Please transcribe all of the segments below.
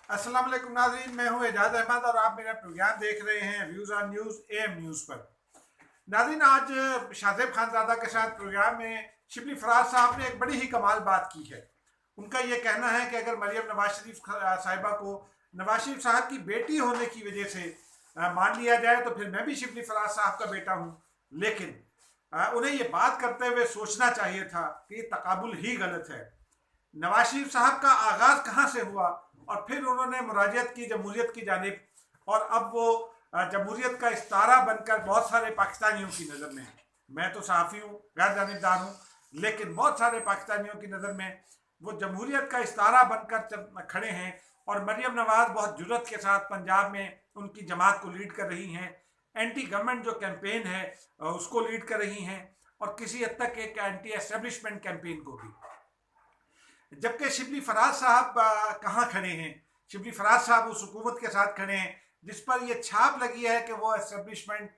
अस्सलाम वालेकुम नाज़रीन, मैं हूं एजाज अहमद और आप मेरा प्रोग्राम देख रहे हैं views on news M news पर। नाज़रीन, आज शाहजेब खानज़ादा के साथ प्रोग्राम में शिबली फराज साहब ने एक बड़ी ही कमाल बात की है। उनका ये कहना है कि अगर मरियम नवाज शरीफ साहिबा को नवाज शरीफ साहब की बेटी होने की वजह से मान लिया जाए तो फिर मैं भी शिबली फराज साहब का बेटा हूँ। लेकिन उन्हें ये बात करते हुए सोचना चाहिए था कि तकाबुल ही गलत है। नवाज शरीफ साहब का आगाज कहाँ से हुआ और फिर उन्होंने मुराजियत की जमहूरियत की जानिब, और अब वो जमहूरियत का इस्तारा बनकर बहुत सारे पाकिस्तानियों की नज़र में है। मैं तो सहाफ़ी हूँ, गैर जानिबदार हूँ, लेकिन बहुत सारे पाकिस्तानियों की नज़र में वो जमहूरियत का इस्तारा बनकर खड़े हैं। और मरियम नवाज बहुत जुर्रत के साथ पंजाब में उनकी जमात को लीड कर रही हैं। एंटी गवर्नमेंट जो कैंपेन है उसको लीड कर रही हैं, और किसी हद तक एक एंटी एस्टेब्लिशमेंट कैंपेन को भी। जबकि शिबली फराज साहब कहाँ खड़े हैं? शिबली फराज साहब उस हुकूमत के साथ खड़े हैं जिस पर यह छाप लगी है कि वो एस्टेब्लिशमेंट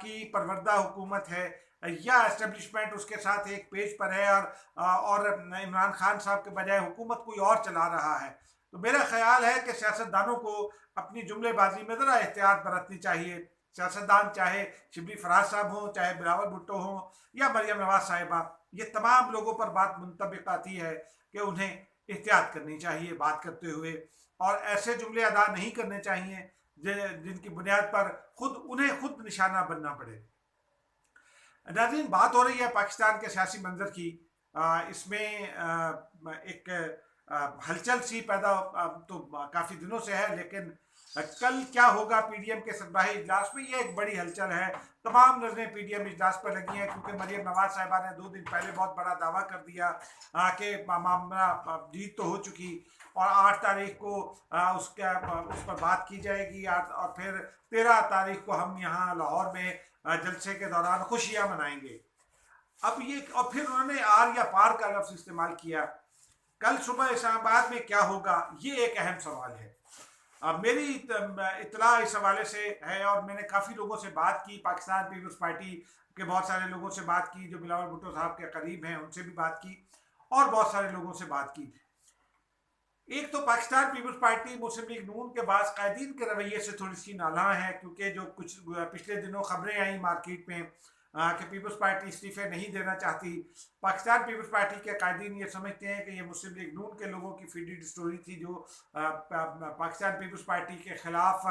की परवरदा हुकूमत है, या एस्टेब्लिशमेंट उसके साथ एक पेज पर है और इमरान खान साहब के बजाय हुकूमत कोई और चला रहा है। तो मेरा ख्याल है कि सियासतदानों को अपनी जुमलेबाजी में ज़रा एहतियात बरतनी चाहिए। सियासतदान चाहे शिबली फराज साहब हों, चाहे बिलावल भुट्टो हों, या मरियम नवाज साहिबा, ये तमाम लोगों पर बात मुंतबिक आती है कि उन्हें एहतियात करनी चाहिए बात करते हुए, और ऐसे जुमले अदा नहीं करने चाहिए जिनकी बुनियाद पर उन्हें खुद निशाना बनना पड़े। नाज़रीन, बात हो रही है पाकिस्तान के सियासी मंजर की। इसमें एक हलचल सी पैदा तो काफ़ी दिनों से है, लेकिन कल क्या होगा पीडीएम के सरबराही इजलास में, ये एक बड़ी हलचल है। तमाम नजरें पीडीएम इजलास पर लगी हैं, क्योंकि मरियम नवाज साहिबा ने 2 दिन पहले बहुत बड़ा दावा कर दिया कि मामला जीत तो हो चुकी, और 8 तारीख को उस पर बात की जाएगी, और फिर 13 तारीख को हम यहाँ लाहौर में जलसे के दौरान खुशियां मनाएंगे। अब ये, और फिर उन्होंने आर या पार का लफ्ज इस्तेमाल किया। कल सुबह इस्लामाबाद में क्या होगा, ये एक अहम सवाल है। अब मेरी इतला इस हवाले से है, और मैंने काफ़ी लोगों से बात की, पाकिस्तान पीपल्स पार्टी के बहुत सारे लोगों से बात की जो बिलावल भुट्टो साहब के करीब हैं, उनसे भी बात की, और बहुत सारे लोगों से बात की। एक तो पाकिस्तान पीपल्स पार्टी मुस्लिम लीग नून के बाद कायदीन के रवैये से थोड़ी सी नाला है, क्योंकि जो कुछ पिछले दिनों खबरें आई मार्केट में कि पीपल्स पार्टी इस्तीफे नहीं देना चाहती। पाकिस्तान पीपल्स पार्टी के कायदीन ये समझते हैं कि ये मुस्लिम लीग नून के लोगों की फीडेड स्टोरी थी, जो पाकिस्तान पीपल्स पार्टी के खिलाफ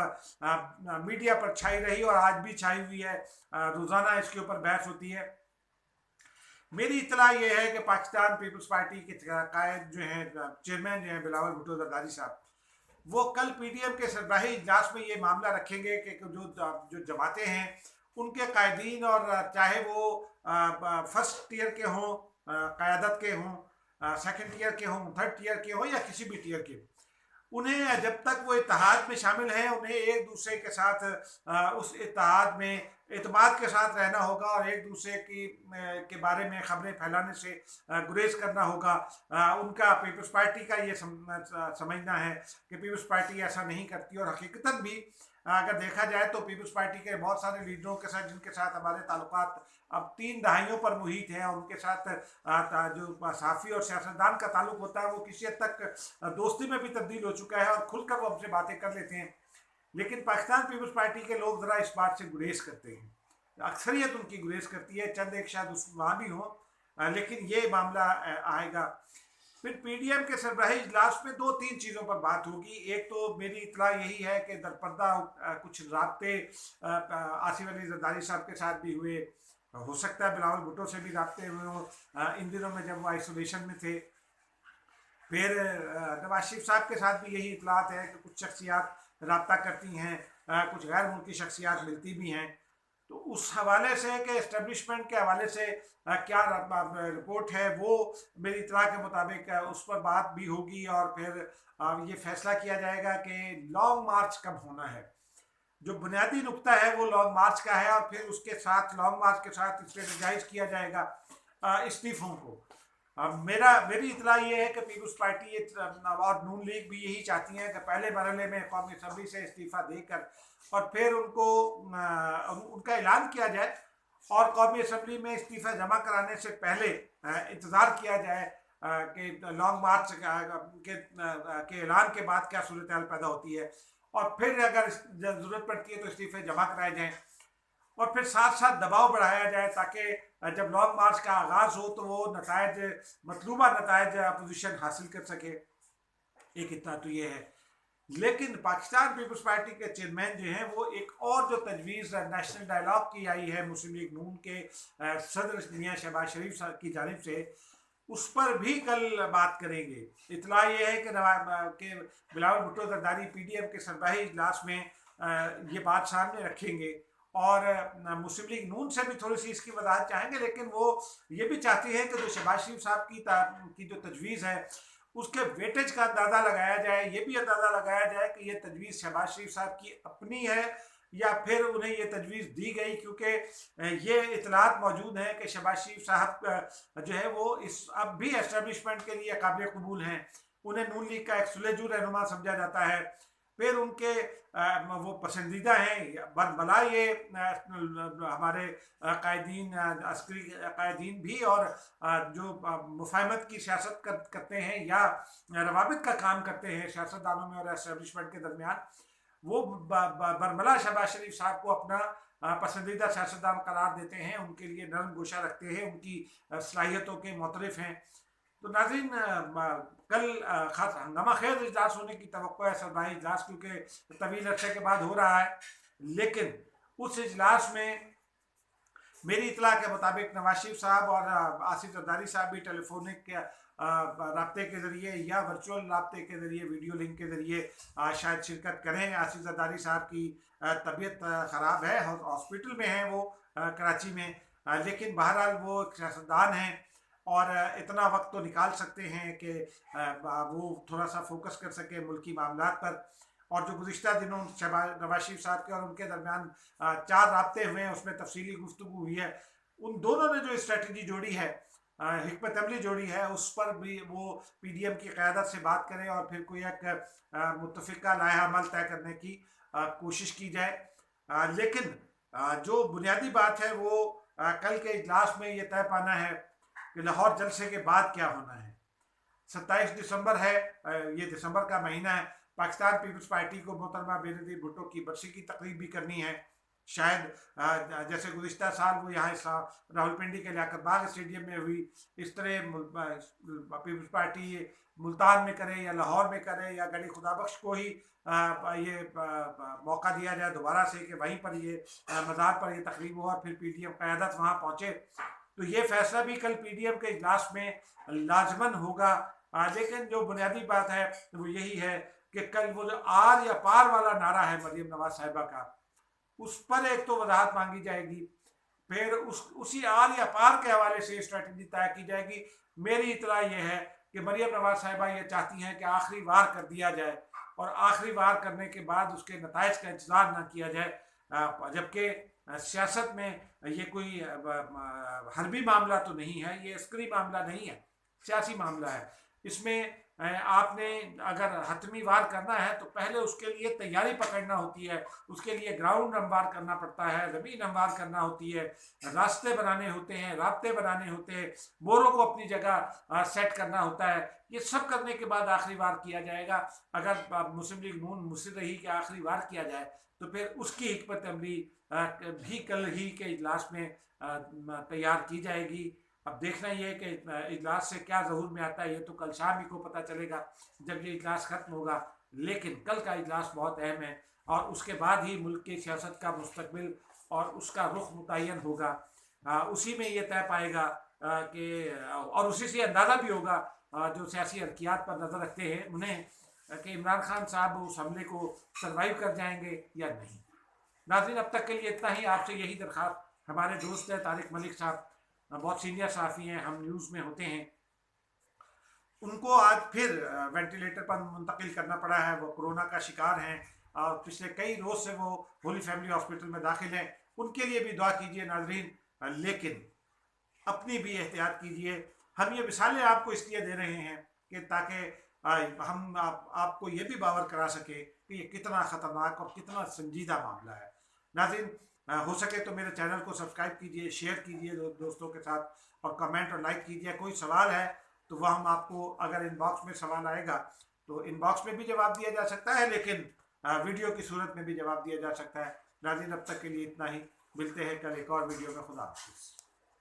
मीडिया पर छाई रही और आज भी छाई हुई है। रोज़ाना इसके ऊपर बहस होती है। मेरी इतला ये है कि पाकिस्तान पीपल्स पार्टी के कायद जो हैं, चेयरमैन जो हैं बिलावल भुट्टो जरदारी साहब, वो कल पीडीएम के सरबराही इजलास में ये मामला रखेंगे कि जो जमातें हैं उनके कायदीन, और चाहे वो फर्स्ट टीयर के हों, क़यादत के हों, सेकंड टीयर के हों, थर्ड टीयर के हों, या किसी भी टीयर के, उन्हें जब तक वो इत्तेहाद में शामिल हैं उन्हें एक दूसरे के साथ उस इत्तेहाद में एतमाद के साथ रहना होगा, और एक दूसरे के बारे में खबरें फैलाने से गुरेज करना होगा। उनका पीपल्स पार्टी का ये समझना है कि पीपल्स पार्टी ऐसा नहीं करती, और हकीकतन भी अगर देखा जाए तो पीपल्स पार्टी के बहुत सारे लीडरों के साथ जिनके साथ हमारे ताल्लुकात अब 3 दहाइयों पर मुहित हैं, और उनके साथ जो सहाफ़ी और सियासतदान का ताल्लुक होता है वो किसी हद तक दोस्ती में भी तब्दील हो चुका है, और खुलकर वो हमसे बातें कर लेते हैं। लेकिन पाकिस्तान पीपल्स पार्टी के लोग ज़रा इस बात से गुरेज करते हैं, अक्सरियत उनकी गुरेज करती है, चंद एक शायद वहाँ भी हों, लेकिन ये मामला आएगा। फिर पीडीएम के सरबराही इजलास में 2-3 चीज़ों पर बात होगी। एक तो मेरी इतला यही है कि दरपर्दा कुछ राब्ते आसिफ अली जरदारी साहब के साथ भी हुए, हो सकता है बिलावल भुट्टो से भी राब्ते हुए हों इन दिनों में जब वो आइसोलेशन में थे। फिर नवाज शरीफ साहब के साथ भी यही इतलात है कि कुछ शख्सियात रब्ता करती हैं, कुछ गैर मुल्की शख्सियात मिलती भी हैं। तो उस हवाले से कि इस्टेब्लिशमेंट के हवाले से क्या रिपोर्ट है, वो मेरी इतला के मुताबिक उस पर बात भी होगी, और फिर ये फैसला किया जाएगा कि लॉन्ग मार्च कब होना है। जो बुनियादी नुक्ता है वो लॉन्ग मार्च का है, और फिर उसके साथ लॉन्ग मार्च के साथ स्ट्रेटजाइज किया जाएगा इस्तीफों को। मेरी इतला ये है कि पीपल्स पार्टी और नून लीग भी यही चाहती हैं कि पहले मरहले में कौमी असम्बली से इस्तीफ़ा देकर और फिर उनका ऐलान किया जाए, और कौमी असम्बली में इस्तीफ़ा जमा कराने से पहले इंतज़ार किया जाए के लॉन्ग मार्च के ऐलान के बाद क्या सूरत हाल पैदा होती है, और फिर अगर ज़रूरत पड़ती है तो इस्तीफे जमा कराए जाएँ, और फिर साथ साथ दबाव बढ़ाया जाए ताकि जब लॉन्ग मार्च का आगाज़ हो तो वो नतायज, मतलूबा नतायज अपोजिशन हासिल कर सके। एक इतना तो ये है। लेकिन पाकिस्तान पीपल्स पार्टी के चेयरमैन जो हैं वो एक और जो तजवीज़ नेशनल डायलॉग की आई है मुस्लिम लीग नून के सदर मियां शहबाज शरीफ की जानिब से, उस पर भी कल बात करेंगे। इतला ये है कि बिलावल भुट्टो जरदारी पीडीएम के सरबराही इजलास में ये बात सामने रखेंगे, और मुस्लिम लीग नून से भी थोड़ी सी इसकी वजाहत चाहेंगे, लेकिन वो ये भी चाहती है कि जो शहबाज शरीफ साहब की जो तजवीज़ है उसके वेटेज का अंदाज़ा लगाया जाए, ये भी अंदाज़ा लगाया जाए कि ये तजवीज़ शहबाज शरीफ साहब की अपनी है या फिर उन्हें ये तजवीज़ दी गई, क्योंकि ये इतलात मौजूद हैं कि शहबाज शरीफ साहब जो है वो इस अब भी एस्टेब्लिशमेंट के लिए काबिल कबूल हैं। उन्हें नून लीग का एक सुलझू रहनुमा समझा जाता है, फिर उनके वो पसंदीदा हैं बरबला ये हमारे कायदीन, अस्करी कायदीन भी, और जो मुफाहमत की सियासत करते हैं या रवाबित का काम करते हैं सियासतदानों में और एस्टेब्लिशमेंट के दरमियान, वो बरमला शहबाज शरीफ साहब को अपना पसंदीदा सियासतदान करार देते हैं, उनके लिए नरम गोशा रखते हैं, उनकी सलाहियतों के मोतरफ हैं। तो नाज़रीन, कल खास हंगामा खेज इजलास होने की तवक्को है, सरबराही इजलास क्योंकि तवील अरसे के बाद हो रहा है, लेकिन उस इजलास में मेरी इतला के मुताबिक नवाज शरीफ साहब और आसिफ जरदारी साहब भी टेलीफोनिक राब्ते के ज़रिए या वर्चुअल राब्ते के ज़रिए, वीडियो लिंक के ज़रिए शायद शिरकत करें। आसिफ जरदारी साहब की तबीयत ख़राब है, हॉस्पिटल में है वो कराची में, लेकिन बहरहाल वो एक सियासतदान हैं और इतना वक्त तो निकाल सकते हैं कि वो थोड़ा सा फोकस कर सके मुल्की मामलात पर। और जो गुज़िश्ता दिनों नवाज शरीफ साहब के और उनके दरमियान 4 राब्ते हुए हैं, उसमें तफसीली गुफ्तगू हुई है। उन दोनों ने जो स्ट्रेटजी जोड़ी है, हिकमत अमली जोड़ी है, उस पर भी वो पीडीएम की क़यादत से बात करें और फिर कोई एक मुत्तफ़िका लाया अमल तय करने की कोशिश की जाए। लेकिन जो बुनियादी बात है वो कल के इजलास में ये तय पाना है कि लाहौर जलसे के बाद क्या होना है। 27 दिसंबर है, ये दिसंबर का महीना है, पाकिस्तान पीपल्स पार्टी को मोहतरमा बेनज़ीर भुट्टो की बरसी की तकरीब भी करनी है। शायद जैसे गुज़िश्ता साल वो यहाँ रावलपिंडी के लियाकत बाग स्टेडियम में हुई, इस तरह पीपल्स पार्टी मुल्तान में करे या लाहौर में करे या गढ़ी खुदाबख्श को ही ये मौका दिया जाए दोबारा से कि वहीं पर ये मज़ार पर ये तकरीब हो और फिर पीडीएम क़यादत वहाँ पहुँचे। तो ये फैसला भी कल पीडीएम के इजलास में लाजमन होगा। लेकिन जो बुनियादी बात है वो यही है कि कल वो जो आर या पार वाला नारा है मरियम नवाज साहिबा का, उस पर एक तो वजाहत मांगी जाएगी, फिर उसी आर या पार के हवाले से स्ट्रेटजी तय की जाएगी। मेरी इतला ये है कि मरियम नवाज साहिबा ये चाहती हैं कि आखिरी वार कर दिया जाए और आखिरी वार करने के बाद उसके नताइज का इंतजार ना किया जाए, जबकि सियासत में ये कोई हरबी मामला तो नहीं है, ये अस्करी मामला नहीं है, सियासी मामला है। इसमें आपने अगर हतमी वार करना है तो पहले उसके लिए तैयारी पकड़ना होती है, उसके लिए ग्राउंड हमवार करना पड़ता है, ज़मीन हमवार करना होती है, रास्ते बनाने होते हैं, राब्ते बनाने होते हैं, बोरों को अपनी जगह सेट करना होता है। ये सब करने के बाद आखिरी वार किया जाएगा। अगर मुस्लिम लीग नून मुसिर रही कि आखिरी वार किया जाए तो फिर उसकी हिकमत अमली भी कल ही के इजलास में तैयार की जाएगी। अब देखना ये है कि इजलास से क्या ज़हूर में आता है, ये तो कल शाम ही को पता चलेगा जब ये इजलास ख़त्म होगा। लेकिन कल का इजलास बहुत अहम है और उसके बाद ही मुल्क की सियासत का मुस्तकबिल और उसका रुख मुतय्यन होगा। उसी में ये तय पाएगा कि और उसी से अंदाज़ा भी होगा जो सियासी हरकियात पर नज़र रखते हैं उन्हें कि इमरान खान साहब उस हमले को सर्वाइव कर जाएंगे या नहीं। नाज़रीन, अब तक के लिए इतना ही। आपसे यही दरख्वास्त, हमारे दोस्त हैं तारिक मलिक साहब, बहुत सीनियर सहाफ़ी हैं, हम न्यूज़ में होते हैं, उनको आज फिर वेंटिलेटर पर मुंतकिल करना पड़ा है। वो कोरोना का शिकार हैं और पिछले कई रोज़ से वो होली फैमिली हॉस्पिटल में दाखिल हैं। उनके लिए भी दुआ कीजिए नाज़रीन, लेकिन अपनी भी एहतियात कीजिए। हम ये मिसालें आपको इसलिए दे रहे हैं कि ताकि हम आपको ये भी बावर करा सके कि ये कितना ख़तरनाक और कितना संजीदा मामला है। नाज़रीन, हो सके तो मेरे चैनल को सब्सक्राइब कीजिए, शेयर कीजिए दोस्तों के साथ और कमेंट और लाइक कीजिए। कोई सवाल है तो वह हम आपको, अगर इनबॉक्स में सवाल आएगा तो इनबॉक्स में भी जवाब दिया जा सकता है, लेकिन वीडियो की सूरत में भी जवाब दिया जा सकता है। नाज़रीन, अब तक के लिए इतना ही। मिलते हैं कल एक और वीडियो में। खुदा हाफिज़।